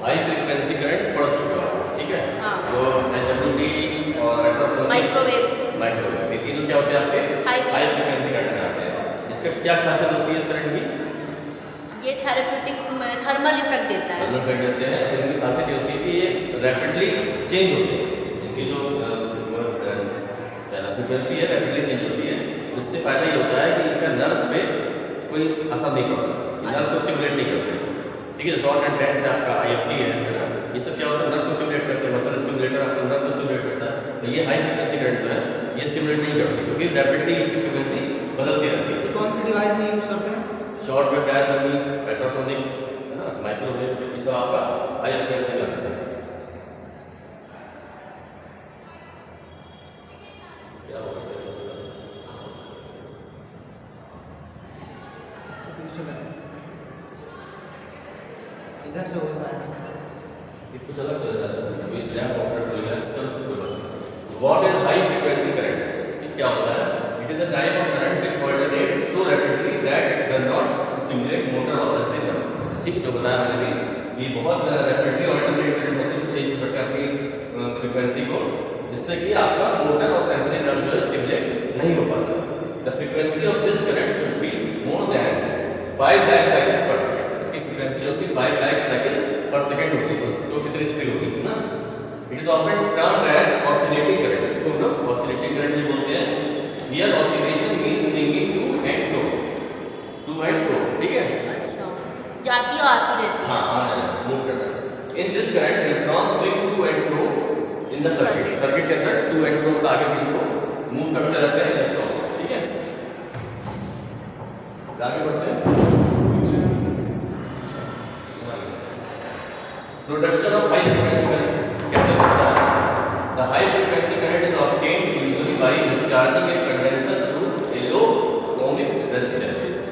High frequency current पढ़ चुके हो, ठीक है। हाँ। तो एलडब्ल्यूडी और अल्ट्रासोनिक, माइक्रोवेव, ये तीनों क्या होते हैं आपके हाई फ्रीक्वेंसी करंट में आते हैं। इसका क्या खासियत होती है इस करंट की? ये थेरेप्यूटिक थर्मल इफेक्ट देता है। थर्मल इफेक्ट देते हैं। तो इनकी खासियत ये होती है कि ये रैपिडली चेंज होती है, इनकी जो फ्रीक्वेंसी है रैपिडली चेंज होती है। उससे फायदा ये होता है कि इनका नर्व पे कोई असर नहीं पड़ता, नर्व को स्टिमुलेट नहीं करते, ठीक है। शॉर्ट एंड टेंस है आपका आईएफटी है ना, ये सब क्या होता है नर्व को स्टिमुलेट करते हैं। मसल स्टिमुलेटर आपको नर्व को स्टिमुलेट करता है, तो ये हाई फ्रीक्वेंसी करंट जो है ये स्टिमुलेट नहीं करती, क्योंकि रैपिडली इनकी फ्रीक्वेंसी बदलती रहती है। कौन सी डिवाइस में यूज करते हैं? शॉर्ट वेव डायथर्मी, अल्ट्रासोनिक है ना, माइक्रोवेव, ये सब आपका हाई फ्रीक्वेंसी में आता है। क्या होगा इधर से हो शायद। ये कुछ अलग तो है, कोई नया सॉफ्टवेयर खुल गया, चलो कोई बात नहीं। What is high frequency current? ये क्या होता है? It is a type of current which alternates so rapidly that it does not stimulate motor और सेंसरी नर्व्स। ठीक, जो बताया मैंने भी, ये बहुत रैपिडली ऑल्टरनेट करंट होती है, चेंज करके आपकी फ्रीक्वेंसी को, जिससे कि आपका मोटर और सेंसरी नर्व जो है स्टिमुलेट नहीं हो पाता। The frequency of this current should be more than 5 lakh cycles पर सेकंड। इसकी फ्रीक्वेंसी जो होती है 5 लाख साइकिल्स पर सेकंड होती है, तो कितनी स्पीड होगी ना। It is often termed as oscillating current, इसको हम लोग ऑसिलेटिंग करंट भी बोलते हैं। Here oscillation means swinging to and fro, ठीक है। अच्छा, जाती और आती रहती है। हाँ, मूव करता है। In this current electron swing to and fro in the circuit, circuit के अंदर टू एंड फ्रो आगे पीछे को मूव करते रहते हैं इलेक्ट्रॉन, ठीक है। आगे बढ़ते हैं। Production of high frequency current कैसे होता है? The high frequency current is obtained usually by discharging a condenser through a low ohmic resistance.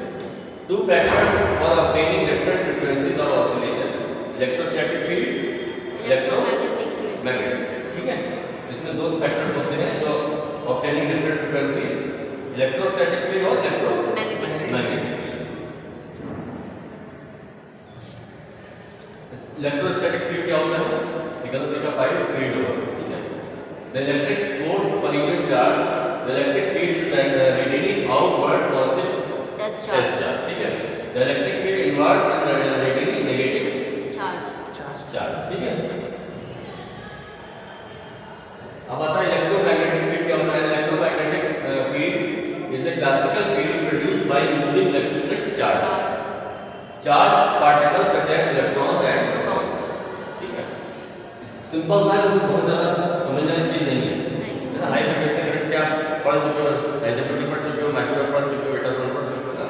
Two factors for obtaining different frequencies of oscillation: electrostatic field, electromagnetic field. magnetic, ठीक है। इसमें दो factors होते हैं जो obtaining different frequencies: electrostatic field और magnetic field. electromagnetic. Electrostatic field क्या होता है? इक्वल का फाइव फील्ड होगा, ठीक है। The electric force per unit charge, the electric field is radiating outward positive test charge, ठीक है। The electric field inward is radiating negative charge, ठीक है। अब आता है इलेक्ट्रोमैग्नेटिक फील्ड क्या होता है? Electromagnetic field is a classical field produced by moving electric charge particles such as electrons and protons, ठीक है। सिंपल सा है, बहुत ज्यादा समझने वाली चीज नहीं है। जैसे हाई फ्रीक्वेंसी करंट क्या आप पढ़ चुके हो, एलडब्ल्यूडी पढ़ चुके हो, माइक्रोवेव पढ़ चुके हो, अल्ट्रासाउंड पढ़ चुके हो ना,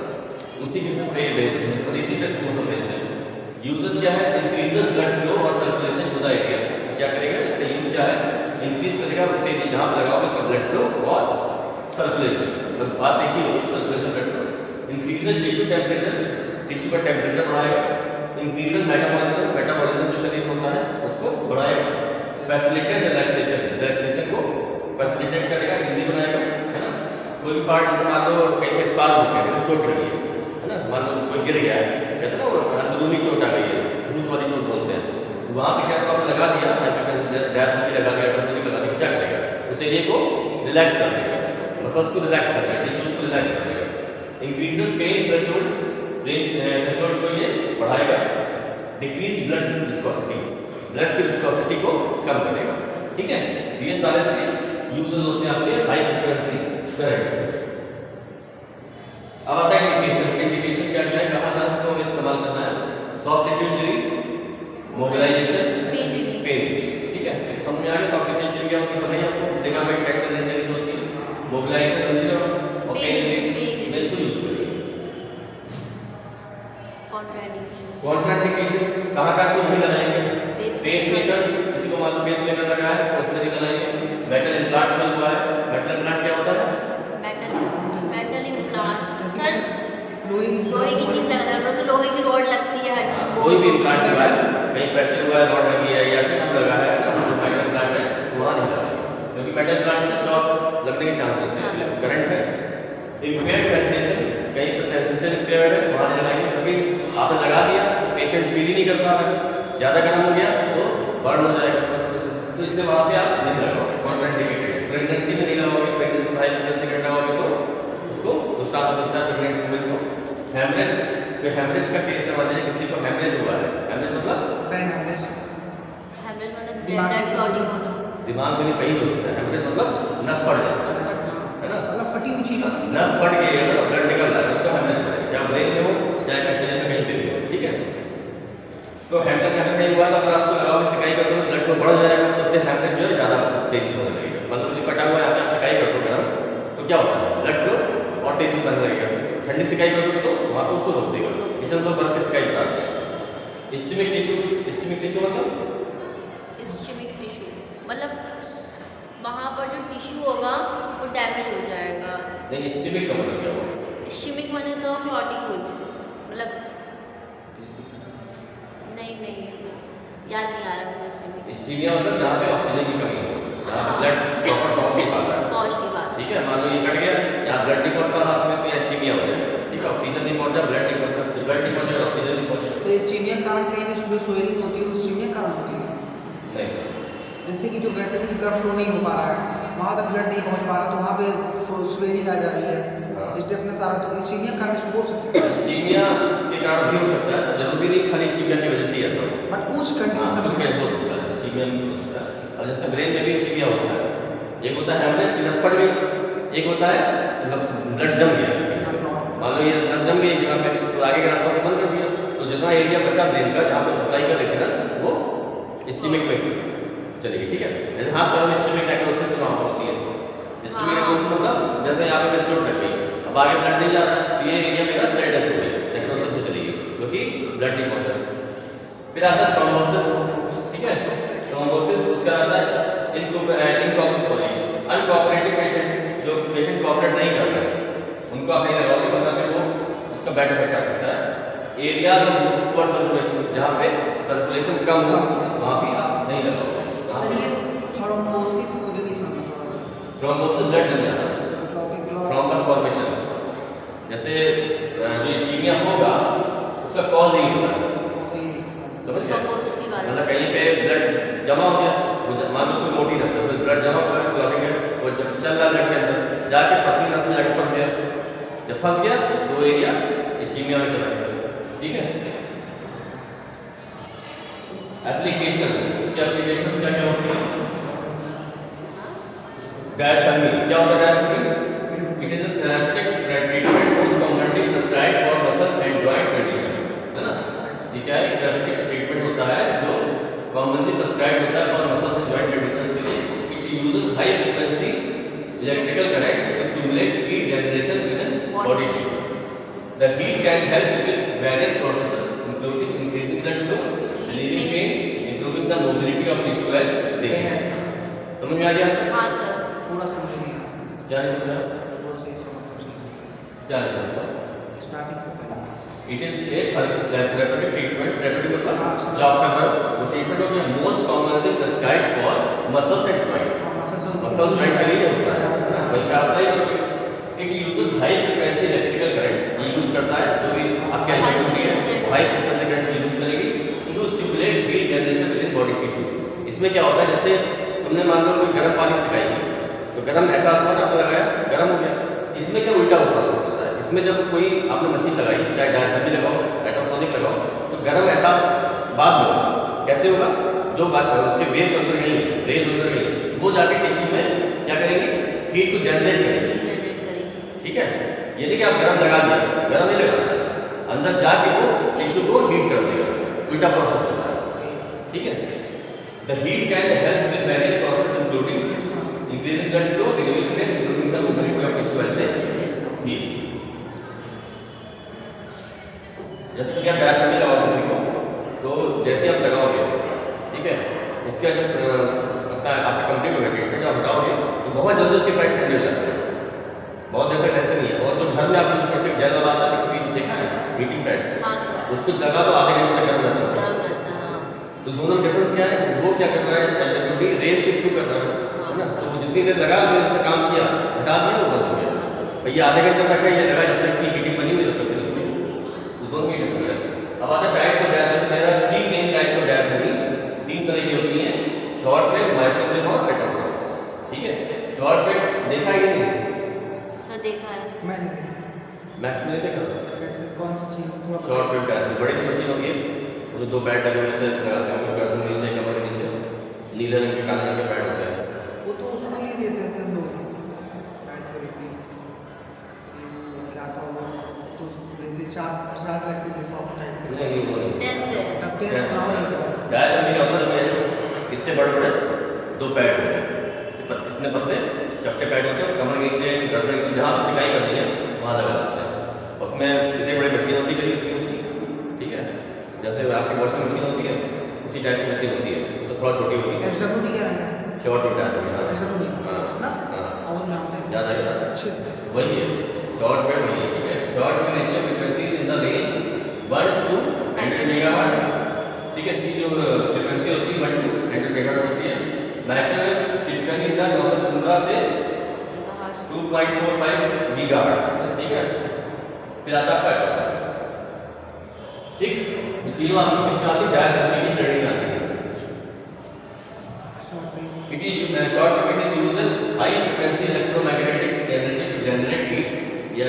उसी के पे बेस्ड है और इसी पे इसको समझते हैं। यूजेस क्या है? इंक्रीजेस ब्लड फ्लो और सर्कुलेशन टू द एरिया। क्या करेगा? इसका यूज क्या है? इंक्रीज करेगा उस एरिया जहां पे लगाओगे उसका ब्लड फ्लो और सर्कुलेशन, मतलब बात देखी होगी circulation blood flow. Increases tissue temperature, tissue का टेम्परेचर बढ़ाएगा। इंक्रीजेस मेटाबॉलिज्म, मेटाबॉलिज्म जो शरीर में होता है उसको बढ़ाएगा। फैसिलिटेट रिलैक्सेशन, रिलैक्सेशन को फैसिलिटेट करेगा, इजी बनाएगा, है ना। कोई भी पार्ट जैसे मान लो कहीं पे स्पार्क हो गया, चोट लगी है ना, मान लो कोई गिर गया है, कहते हैं ना वो अंदरूनी चोट आ गई है, धूस वाली चोट बोलते हैं, तो वहाँ पे क्या आपने लगा दिया, डायथर्मी लगा दिया, अल्ट्रासोनिक लगा दिया, क्या करेगा? उस एरिया को रिलैक्स कर देगा, मसल्स को रिलैक्स कर देगा, टिश्यूज को रिलैक्स कर देगा। इंक्रीजेस पेन थ्रेशोल्ड, थ्रेशोल्ड को ये बढ़ाएगा। डिक्रीज ब्लड विस्कोसिटी, ब्लड की विस्कोसिटी को कम करेगा, ठीक है। ये सारे इसके यूजेस होते हैं आपके हाई फ्रीक्वेंसी करंट। अब आता है इंडिकेशन। इंडिकेशन क्या है? कहां तक इसको इस्तेमाल करना है? Soft tissue injuries, mobilization, pain relief, ठीक है। समझ में आ गया? सॉफ्ट टिश्यू इंजरी क्या होती है बताइए आपको? लिगामेंट टेंडन इंजरीज होती है, मोबिलाइजेशन इंजरी और पेन रिलीफ में इसको यूज करेंगे। कॉन्ट्राइंडिकेशन कहां का इसको नहीं लगाएंगे? पेसमेकर्स, किसी को मान लो पेसमेकर लगा है तो उसमें नहीं लगाएंगे। मेटल इम्प्लांट में हुआ है, मेटल इम्प्लांट क्या होता है? मेटल इम्प्लांट सर लोहे की चीज लगा, जैसे लोहे की रॉड लगती है, कोई भी इम्प्लांट हुआ है, कहीं फ्रैक्चर हुआ है, रॉड लगी है या सिर्फ लगा है ना, तो मेटल इम्प्लांट है वहां नहीं लगा, क्योंकि मेटल इम्प्लांट से शॉक लगने के चांस होते हैं, करंट है। इम्पेयर्ड सेंसेशन, कहीं पर सेंसेशन इम्पेयर्ड है वहां नहीं लगाएंगे, क्योंकि आपने लगा दिया, पेशेंट फील ही नहीं कर पा रहा है, ज़्यादा गर्म हो गया तो बर्न हो जाएगा, तो इसलिए वहाँ पे आप नहीं लगाओ, कॉन्ट्राइंडिकेटेड है। प्रेगनेंसी में नहीं लगाओगे, प्रेगनेंसी हाई फ्रिक्वेंसी का लगाओगे तो उसको नुकसान हो सकता है प्रेग्नेंट वुमेन को। हेमरेज, तो हेमरेज का केस है, मान लीजिए किसी को हेमरेज हुआ है, हेमरेज मतलब ब्रेन हेमरेज, हेमरेज मतलब दिमागी ब्लड क्लॉटिंग होना, दिमाग में नहीं कहीं हो सकता है, हेमरेज मतलब नस फट जाना, नस फटना। है ना, मतलब फटी हुई चीज होती है। नस फट गई अगर ब्लड निकल रहा है उसको हेमरेज बोलेंगे, चाहे ब्रेन में हो चाहे शरीर में कहीं पे भी हो, ठीक है। तो हेमरेज अगर कहीं हुआ तो अगर आपको लगाओगे सिकाई करते हो ब्लड फ्लो बढ़ जाएगा, तो उससे हेमरेज जो है ज़्यादा तेजी से होने लगेगा। मतलब मुझे कटा हुआ है यहाँ पे आप सिकाई कर दो गरम तो क्या होता है, ब्लड फ्लो और तेजी से बनने लगेगा। ठंडी सिकाई कर दोगे तो वहाँ पे उसको रोक देगा, इसे हम लोग बर्फ की सिकाई बताते हैं। इस्चमिक टिश्यू, इस्चमिक टिश्यू मतलब इस्चेमिक टिश्यू मतलब वहाँ पर जो टिश्यू होगा वो डैमेज हो जाएगा। नहीं, इस्चमिक का मतलब क्या हुआ? इस्चेमिक माने तो क्लॉटिंग हुई, मतलब नहीं याद नहीं आ रहा मुझे इस्चेमिक। इस्चीमिया मतलब जहाँ पे ऑक्सीजन की कमी हो, जहाँ ब्लड प्रॉपर पहुँच नहीं पाता है, पहुँच की बात। ठीक है। मान लो ये कट गया, यहाँ ब्लड नहीं पहुँच पा हाथ में, तो यहाँ इस्चीमिया हो जाएगा, ठीक है। ऑक्सीजन नहीं पहुँचा, ब्लड नहीं पहुँचा, तो ब्लड नहीं पहुँचेगा, ऑक्सीजन नहीं पहुँचेगा, तो इस्चीमिया के कारण कहीं भी जो स्वेलिंग होती है वो इस्चीमिया के कारण होती है। नहीं। जैसे कि जो कहते हैं कि ब्लड फ्लो नहीं हो पा रहा है, वहाँ तक ब्लड नहीं पहुँच पा रहा, तो वहाँ पे स्वेलिंग आ जा रही है, हाँ। स्टिफनेस आ रहा है, तो इस्चीमिया के कारण इसको बोल सकते हैं। इस्चीमिया के कारण भी हो सकता है, तो जरूरी नहीं खाली इस्चीमिया की वजह से ही ऐसा हो। बट कुछ हाँ, कंडीशन कुछ केस हो सकता है, इस्चीमिया में हो सकता है। और जैसे ब्रेन में भी इस्चीमिया होता है, एक होता है हेमरेज की नस फट गई, एक होता है ब्लड जम गया। मान लो ये नस जम गई जगह पे, तो आगे का रास्ता बंद कर दिया, तो जितना एरिया बचा ब्रेन का जहाँ पे सप्लाई कर रही थी नस वो इस्चीमिक में चलेगी, ठीक है। जैसे हाथ पैरों में इस्चीमिक नेक्रोसिस वहाँ पर होती है। इस्चीमिक नेक्रोसिस मतलब जैसे यहाँ पे चोट लग गई, अब आगे ब्लड नहीं जा रहा है, तो ये एरिया में ना सेल डेथ हो गई, नेक्रोसिस में चली गई क्योंकि ब्लड नहीं पहुँचा। फिर आता है थ्रोम्बोसिस, ठीक है। थ्रोम्बोसिस उसका आता है अनकोऑपरेटिव पेशेंट, जो पेशेंट कोऑपरेट नहीं कर रहे हैं उनको आप नहीं लगाओगे, मतलब फिर वो उसका बैड इफेक्ट आ सकता है। एरिया पुअर सर्कुलेशन, जहाँ पे सर्कुलेशन कम हो वहाँ भी आप नहीं लगाओगे। सर ये थ्रोम्बोसिस मुझे नहीं समझ थोड़ा। थ्रोम्बोसिस ब्लड जम जाना, मतलब थ्रोम्बस फॉर्मेशन, जैसे जो इस्चीमिया होगा उसका कॉज नहीं होता है, समझ गए। थ्रोम्बोसिस की बात। मतलब कहीं पे ब्लड जमा हो गया, मान लो कोई मोटी नस है, ब्लड जमा हुआ है, क्लॉटिंग है, वो जब चल रहा है ब्लड के अंदर जाके पतली नस में जाके फंस गया, जब फंस गया तो वो एरिया इस्चीमिया में चला गया, ठीक है। एप्लीकेशन, इसके एप्लीकेशन क्या क्या होती है? डायथर्मी, क्या होता है diathermy? It is a therapeutic treatment most commonly prescribed for muscle and joint condition, है ना। ये क्या है? थेरेप्यूटिक ट्रीटमेंट होता है जो कॉमनली प्रिस्क्राइब्ड होता है for muscles and joint conditions के लिए। It uses high frequency electrical current to stimulate heat generation within body tissue. The heat can help with various processes including increasing blood flow, relieving pain, improving the mobility of tissue as they have। समझ में आ गया आपको? हाँ sir. थोड़ा समझ नहीं आया, क्या नहीं समझा? थोड़ा सा समझ क्या नहीं समझा? स्टार्टिंग से पहले it is a therapeutic treatment, therapeutic मतलब हाँ, जो आप कर रहे हो वो ट्रीटमेंट हो गया most commonly prescribed for muscles and joint, muscles joint के लिए होता है ना, वहीं पे अप्लाई करोगे। It uses high frequency electrical current, ये यूज करता है जो भी आपके इलेक्ट्रिसिटी है, हाई फ्रीक्वेंसी करंट यूज करेगी to stimulate heat generation within body tissue. इसमें क्या होता है, जैसे तुमने मान लो कोई गर्म पानी सिखाई तो गर्म एहसास हुआ ना, आपको लगाया गर्म हो गया। इसमें क्या उल्टा प्रोसेस होता है, इसमें जब कोई आपने मशीन लगाई, चाहे डायथर्मी लगाओ, अल्ट्रासोनिक लगाओ, तो गर्म एहसास बाद में होगा। कैसे होगा? जो बात उसके वेव्स अंदर गई, रेज अंदर गई, वो जाके टिश्यू में क्या करेंगे? हीट को जनरेट करेंगे, ठीक है। ये नहीं कि आप गर्म लगा दिए, गर्म नहीं लगाना, अंदर जाके वो टिश्यू को हीट कर देगा, उल्टा प्रोसेस होता है, ठीक है। The heat can help with various process including increasing blood flow, relieving pain, improving the mobility of tissue as a whole। जैसे कि आप डायथर्मी लगाओ किसी को, तो जैसे आप लगाओगे, ठीक है, उसके जब आपका कंप्लीट हो गया ट्रीटमेंट, आप हटाओगे तो बहुत जल्दी उसके पैर ठंडे हो जाते हैं, बहुत देर तक रहते नहीं है। और जो घर में आप यूज करते जेल वाला आता है, कभी देखा है हीटिंग पैड? हाँ सर। उसको लगा तो आधे घंटे तक गर्म रहता है। गर्म रहता है, हाँ। तो दोनों डिफरेंस क्या है? वो क्या कर रहा है, इलेक्ट्रिक रेस के थ्रू कर रहा है ना, तो वो जितनी देर लगा उसने काम किया, हटा दिया, वो बंद हो गया। भैया आधे घंटे तक ये लगा जब तक इसकी हीटिंग बनी हुई तब तक नहीं हुई, तो दोनों ही डिफरेंस है। अब आता है types of diathermy. There are 3 main types of diathermy. Short wave देखा कि नहीं? सर देखा है। मैं नहीं देखा। मैक्स में नहीं देखा? कैसे कौन सी चीज़ थोड़ा शॉर्ट वेव कैथेटर बड़ी सी मशीन होगी, वो जो 2 पैड लगे हुए से लगाते हैं गर्दन नीचे कमर के नीचे, नीले रंग के काले रंग के पैड होते हैं। वो तो उसको लिए देते थे हम लोग थेरेपी, क्या था वो तो देते चार लगते थे सॉफ्ट टाइप के। नहीं वो नहीं। टेंस है। अब टेस्ट नाम नहीं था। डायथेरेपी क्या होता है? जब इतने बड़े बड़े 2 पैड होते हैं, इतने पतले चपटे पैड होते हैं, कमर के नीचे गर्दन के नीचे जहाँ पे सिकाई करनी है वहाँ लगा देते हैं। उसमें इतनी बड़ी मशीन होती है इतनी ऊँची, ठीक है, जैसे आपकी वॉशिंग मशीन होती है उसी टाइप की मशीन होती है, उससे थोड़ा छोटी होती है। एसडब्ल्यूडी क्या है? Short wave diathermy. हाँ एसडब्ल्यूडी हाँ ना? हाँ, वो तो जानते हैं। याद आएगा ना? अच्छे से। वही है शॉर्ट वेव, वही है, ठीक है। Short wave ratio frequency in the range 1 to 100 megahertz, ठीक है। इसकी जो फ्रीक्वेंसी होती है 1 to 100 मेगाहर्ट्ज होती है। माइक्रोवेव टिपिकली इन द 915 से 2.45 गीगाहर्ट्ज, ठीक है। फिर आता है अल्ट्रासाउंड, ठीक। ये तीनों आपकी किसमें आती है? डायथेरेपी की श्रेणी में आती है। It is short wave. It is uses high frequency electromagnetic energy to generate heat. या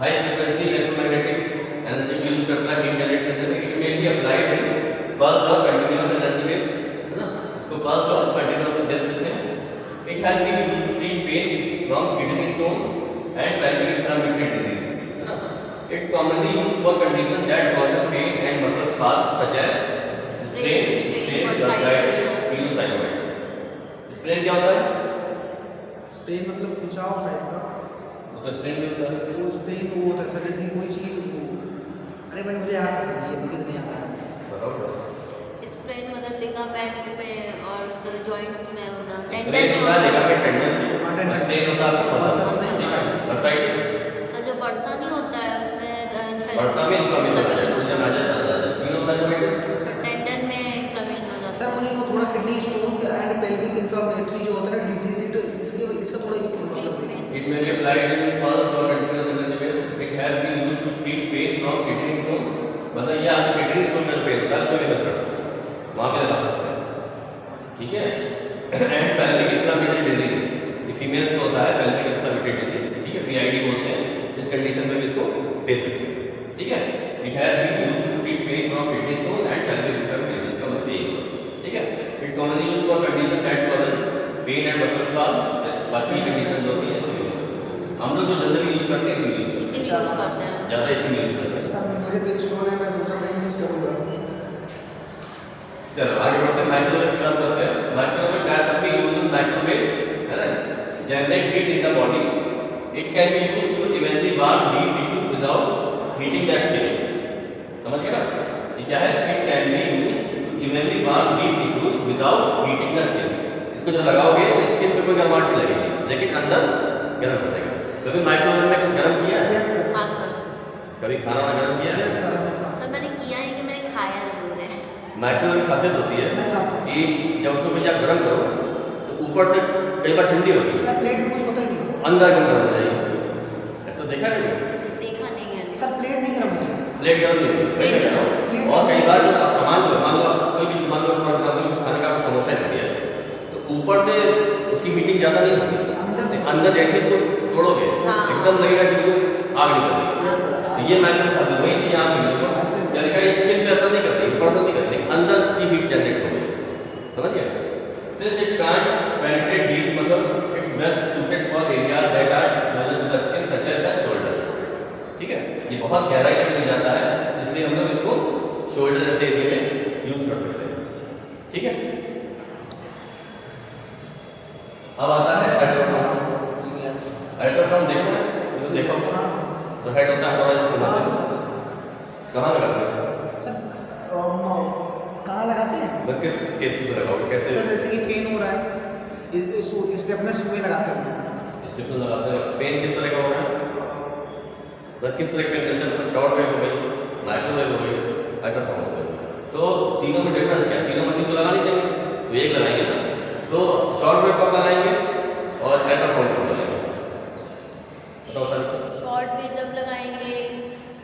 high frequency electromagnetic energy को use करता है heat generate करने में। It may be applied in pulse or continuous energy waves, है ना? इसको pulse और continuous में दे सकते हैं। It has been used to treat pain from kidney stones and pelvic inflammatory disease, है ना? It's commonly used for conditions that causes pain and muscle spasm such as sprain, bursitis, sinusitis। Strain क्या होता है? Strain मतलब खिंचाव type का। वो तो स्ट्रेन भी होता है। वो स्ट्रेन वो होता है सर, जैसे कोई चीज़ वो, अरे भाई मुझे याद है सर, ये दिक्कत नहीं आता है। बताओ। स्प्रेन मतलब लिगामेंट में और जॉइंट्स में होना, टेंडन स्ट्रेन में होता है होना। लिगामेंट टेंडन में, हाँ, टेंडन। स्ट्रेन होता है आपको मसल मसल्स में। में, ठीक है। बर्साइटिस, सर जो बरसा नहीं होता है उसमें बर्सा में इन्फ्लेमेशन आ जाता है, सूजन आ जाता है। यूरोप्लाज्माइटिस, टेंडन में इन्फ्लेमेशन हो जाता सर है। मुझे वो थोड़ा kidney stone and pelvic inflammatory जो होता है ना डिजीज, इसका थोड़ा एक्सप्लेन कर दीजिए। it may be applied in pulse or continuous energy waves. It has been used to treat pain from kidney stone, मतलब ये आपके किडनी स्टोन का पेन होता है उसमें भी हेल्प करता है, वहाँ पे लगा सकते हैं, ठीक है। एंड pelvic inflammatory disease, ये फीमेल्स को होता है pelvic inflammatory disease, ठीक है, PID बोलते हैं। इस कंडीशन में भी इसको दे सकते हैं, ठीक है। It has been used to treat pain from kidney stone and pelvic inflammatory disease का मतलब यही है, ठीक है। It's commonly used for conditions that causes pain and muscle spasm, बाकी कंडीशंस होती हैं। हम लोग जो जनरली यूज करते हैं इसीलिए यूज करते हैं। ज़्यादा इसीलिए यूज करते हैं। सर मुझे तो स्टोन है, मैं सोचा मैं यूज़ करूँगा। चलो आगे बढ़ते हैं, माइक्रोवेव की बात करते हैं। माइक्रोवेव डायथेरेपी यूजेस माइक्रोवेव्स, है ना, generate heat in the body. It can be used to evenly warm deep tissue without heating the skin. समझ गए ना? ये क्या है? It can be used to evenly warm deep tissues without heating the skin. इसको जब लगाओगे तो स्किन पे कोई गर्माहट नहीं लगेगी, लेकिन अंदर गर्म हो जाएगा। कभी माइक्रोवेव में कुछ गर्म किया है? Yes sir. हाँ सर। कभी खाना वाना गर्म किया है? यस सर, हमेशा। सर मैंने किया है कि मैंने खाया जरूर है। माइक्रोवेव की खासियत होती है मैं खाता हूँ। कि जब उसको कुछ आप गर्म करो तो ऊपर से कई बार ठंडी होगी, सर प्लेट में कुछ होता ही नहीं। अंदर एकदम गर्म हो जाएगी। ऐसा देखा कभी? देखा नहीं है। सर प्लेट नहीं गर्म होती। प्लेट गर्म नहीं होगी, वही मैं कह रहा हूँ। और कई बार जो आप सामान लो, मान लो कोई भी मान लो फॉर एग्जाम्पल खाने का समोसा है दिया, तो ऊपर से उसकी हीटिंग ज़्यादा नहीं होगी, अंदर जैसे इसको तोड़ोगे हाँ। एकदम लगेगा कि बिल्कुल आग निकल रही है। तो ये माइक्रोवेव खासियत वही चीज़ यहाँ पे मिली, चलेगा ये स्किन पे असर नहीं करती, ऊपर से नहीं करती, लेकिन अंदर की हीट जनरेट हो गई। समझ गए? Since it can't penetrate deep muscles, it's best suited for areas that are closer to the skin, such as the shoulders. ठीक है, ये बहुत गहराई तक नहीं जाता है, इसलिए हम लोग इसको शोल्डर जैसे एरिया में यूज कर सकते हैं, ठीक है। अब आता है अल्ट्रासाउंड। अल्ट्रासाउंड देखो है, तो देखो तो हेड होता है, कहाँ लगाते हैं? सर कहाँ लगाते हैं? मतलब किस केस पे लगाओगे, कैसे? सर जैसे कि पेन हो रहा है, इस स्टेपनेस में लगाते हैं। स्टिफनेस लगाते हैं। पेन किस तरह का हो रहा है? मतलब किस तरह के पेन? जैसे शॉर्ट वेव हो गई, माइक्रोवेव हो गई, अल्ट्रासाउंड हो गई, तो तीनों में डिफरेंस क्या है? तीनों मशीन तो लगा नहीं देंगे, तो एक लगाएंगे ना। तो शॉर्ट वेव कब लगाएंगे और अल्ट्रासाउंड कब लगाएंगे? बताओ सर। शॉर्ट वेव जब लगाएंगे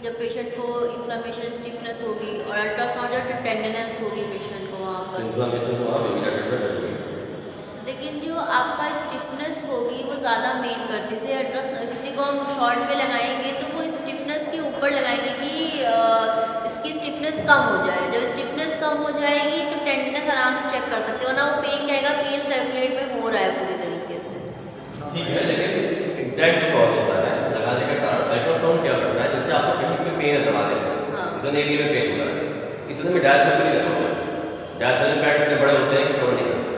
जब पेशेंट को इन्फ्लेमेशन स्टिफनेस होगी, और अल्ट्रासाउंड जब टेंडनेस होगी पेशेंट को वहाँ पर। इन्फ्लेमेशन तो वहाँ होगी, टेंडनेस होगी। लेकिन जो आपका स्टिफनेस करती। से किसी को हम शॉर्ट पे लगाएंगे तो वो स्टिफनेस के ऊपर लगाएंगे कि इसकी स्टिफनेस कम हो जाए। जब स्टिफनेस कम हो जाएगी तो टेंडनेस आराम से चेक कर सकते हो ना, वो पेन कहेगा पेन सर्कुलेट में हो रहा है पूरी तरीके से। ठीक है, लेकिन एग्जैक्ट जो कॉज होता है लगाने का कारण, अल्ट्रासाउंड क्या करता है, जैसे आपको कहीं पे पेन है दबा देगा, हाँ। इतने एरिया में पेन हो रहा है, इतने में डायथेरेपी नहीं लगा हुआ है, डायथेरेपी पैड इतने बड़े होते हैं कि कवर नहीं कर सकते,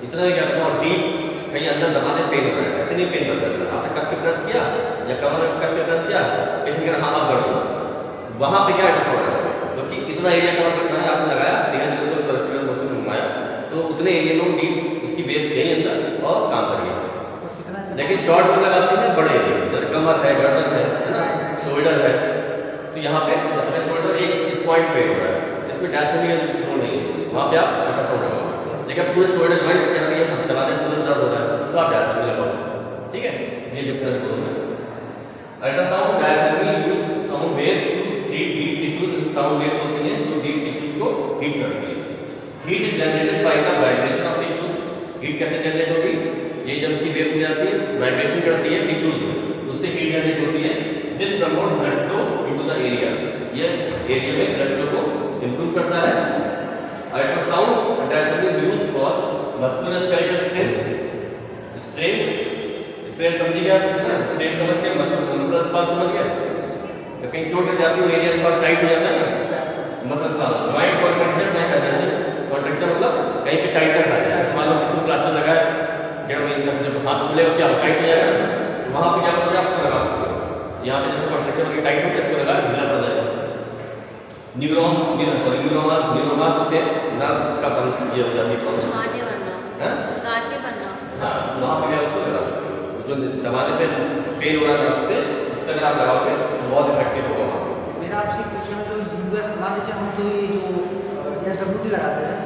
इतना में क्या करता है और डीप कहीं अंदर दबाने पेन हो रहा है, ऐसे नहीं पेन करता है, आपने कस के प्रेस किया या कमर में कस के प्रेस किया, पेशेंट कह रहा हाँ अब दर्द होगा, वहाँ पे क्या अल्ट्रासाउंड है, क्योंकि इतना एरिया कवर करना है, आपने लगाया धीरे धीरे उसको सर्कुलर मोशन में घुमाया तो उतने एरिया में डीप उसकी वेव्स गई अंदर और काम कर गया। लेकिन शॉर्ट में लगाते हैं बड़े एरिया, जैसे कमर है, गर्दन है ना, शोल्डर है, तो यहाँ पे अगर शोल्डर एक इस पॉइंट पे हो रहा है, इसमें डायथेरेपी का जोड़ नहीं है, वहाँ पे आप अल्ट्रासाउंड लगा सकते हैं। लेकिन पूरे शोल्डर ज्वाइंट क्या करिए हम चला दें पूरे दर्द होता है तो आप डायथेरेपी लगाओ। ठीक है, ये डिफरेंस दोनों में। Ultrasound diathermy use sound waves to treat deep tissues, sound waves होती हैं जो डीप टिश्यूज को हीट करती है। Heat is generated by the vibration of tissues. Heat कैसे जनरेट होगी, ये जब इसकी वेव्स हो जाती है वाइब्रेशन करती है टिश्यूज में, तो उससे हीट जनरेट होती है। This promotes blood flow into the area, ये एरिया में ब्लड फ्लो को इंप्रूव करता है। Ultrasound diathermy is used for musculoskeletal strain, strain समझ गया, स्ट्रेन समझ गया, मसल्स बात समझ गया, तो कहीं चोट लग जाती है एरिया थोड़ा टाइट हो जाता है ना, मसल्स का जॉइंट कॉन्ट्रैक्शन है, एडहेशन कॉन्ट्रैक्शन मतलब कहीं पे टाइटनेस आ जाए, मान लो किसी को प्लास्टर लगा है, जब हाथ खुलेगा क्या टाइट हो जाएगा ना, तो वहाँ पे क्या करोगे आप उसको लगा सकते हो, यहाँ पे जैसे कॉन्ट्रैक्शन होगी टाइट हो गया इसको लगा ढीला पड़ जाएगा। न्यूरोमास होते हैं, नर्व का ये हो जाती है प्रॉब्लम, गांठें बनना, गांठें बनना, वहाँ पे क्या उसको लगा सकते हो, जो दबाने पे पेन हो रहा है उस पर अगर आप लगाओगे तो बहुत इफेक्टिव होगा वहाँ पे। मेरा आपसे क्वेश्चन है, जो यूएस मान लीजिए हम तो ये जो एसडब्ल्यूटी लगाते हैं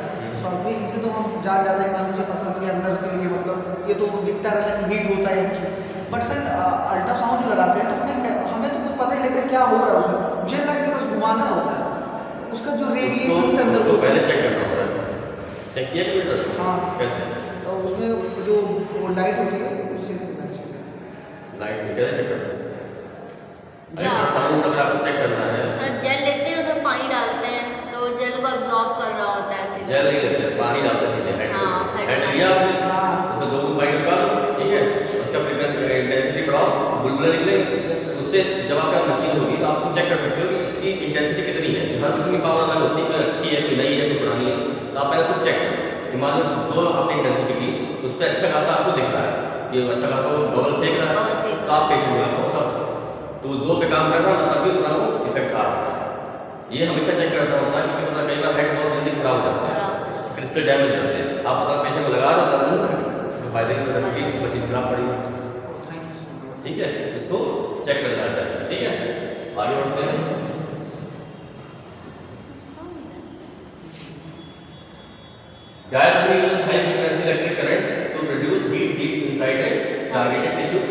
सॉफ्टवेयर, इसे तो हम जान जाते हैं मान लीजिए मसल्स के अंदर के लिए, मतलब ये तो दिखता रहता है कि हीट होता है कुछ, बट सर अल्ट्रासाउंड जो लगाते हैं तो हमें तो कुछ पता ही लगता है क्या हो रहा है उसमें, जेल लगा के बस घुमाना होता है, उसका जो रेडिएशन से अंदर तो पहले चेक करना होता है, चेक किया कि बेटा? हाँ कैसे? तो उसमें जो लाइट होती है उससे चेक करना, लाइट में कैसे चेक करते हैं? जा- अल्ट्रासाउंड अगर आपको चेक करना है, सर जेल लेते हैं उसमें पानी डालते हैं तो जेल को अब्जॉर्ब कर रहा होता है ऐसे। जेल नहीं लेते, पानी डालते हैं सीधे हेड हाँ, में, हेड हेड में। लिया आपने, हाँ। उसमें 2 बाइट कर लो, ठीक है, उसका फ्रीक्वेंसी इंटेंसिटी बढ़ाओ, बुलबुले निकलेंगे, उससे जब आपका मशीन होगी तो आप चेक कर सकते हो कि इसकी इंटेंसिटी कितनी है। हर मशीन की पावर अलग होती है, कोई अच्छी है, कोई नई है, कोई पुरानी है, तो आप पहले उसको चेक करो। मान लो 2 आपने इंटेंसिटी की, उस पर अच्छा खासा आपको दिख रहा है कि अच्छा खासा वो बबल फेंक रहा है, तो आप पेशेंट को लगाओ सबसे, तो 2 पे काम कर रहा है तब भी उतना वो इफेक्ट आ रहा है। ये हमेशा चेक करता होता है क्योंकि पता कई बार हेड बहुत जल्दी खराब हो जाता है, क्रिस्टल डैमेज हो जाते हैं, आप पता पेशेंट को लगा रहे हो दर्द उसमें फायदे नहीं होता क्योंकि मशीन खराब पड़ी है। Thank you so much. ठीक है, इसको चेक करना है, ठीक है, आगे बढ़ते हैं। Diathermy uses high frequency electric current to produce heat deep inside a targeted tissue.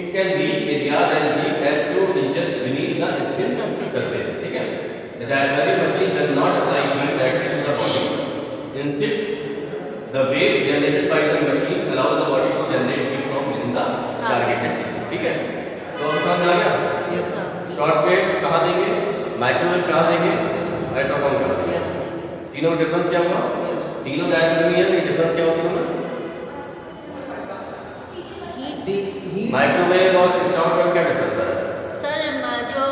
It can reach areas as deep as 2 inches beneath the skin surface. ठीक है, the diathermy machine does not apply heat directly to the body. Instead, the waves generated by the machine allow the body to generate heat from within the targeted tissue. ठीक है, तो अब समझ आ गया? Yes sir. Short wave कहाँ देंगे, microwave कहाँ देंगे, अल्ट्रासाउंड कहाँ देंगे, यस तीनों में डिफरेंस क्या होगा? तीनों डायथेरेपी है, लेकिन डिफरेंस क्या होगा इनमें? हीट। माइक्रोवेव और शॉर्ट वेव क्या डिफरेंस है? सर जो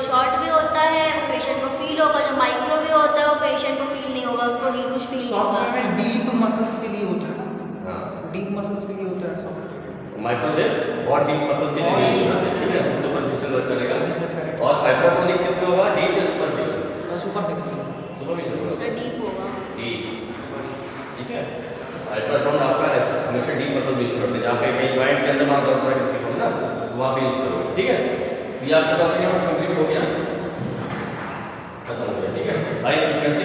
शॉर्ट वेव होता है वो पेशेंट को फील होगा, जो माइक्रोवेव होता है वो पेशेंट को फील नहीं होगा, उसको ही कुछ फील नहीं सॉफ्टवेयर में होगा। डीप मसल्स के लिए होता है ना, हाँ, डीप मसल्स के लिए होता है सॉफ्टवेयर। माइक्रोवेव बहुत डीप मसल के लिए और यूज डीप होता है, ठीक है, सुपरफिशियल वर्क करेगा। Yes, correct. और अल्ट्रासोनिक किसमें होगा, डीप या सुपरफिशियल? सुपरफिशियल। सुपरफिशियल होगा, सर डीप होगा। डीप, ठीक है। अल्ट्रासाउंड आपका हमेशा डीप मसल यूज करते हैं, जहाँ पे कई जॉइंट्स के अंदर बात होता है किसी को ना, तो वहाँ पे यूज करोगे, ठीक है। ये आपका टॉपिक कंप्लीट हो गया, खत्म हो गया, ठीक है। High frequency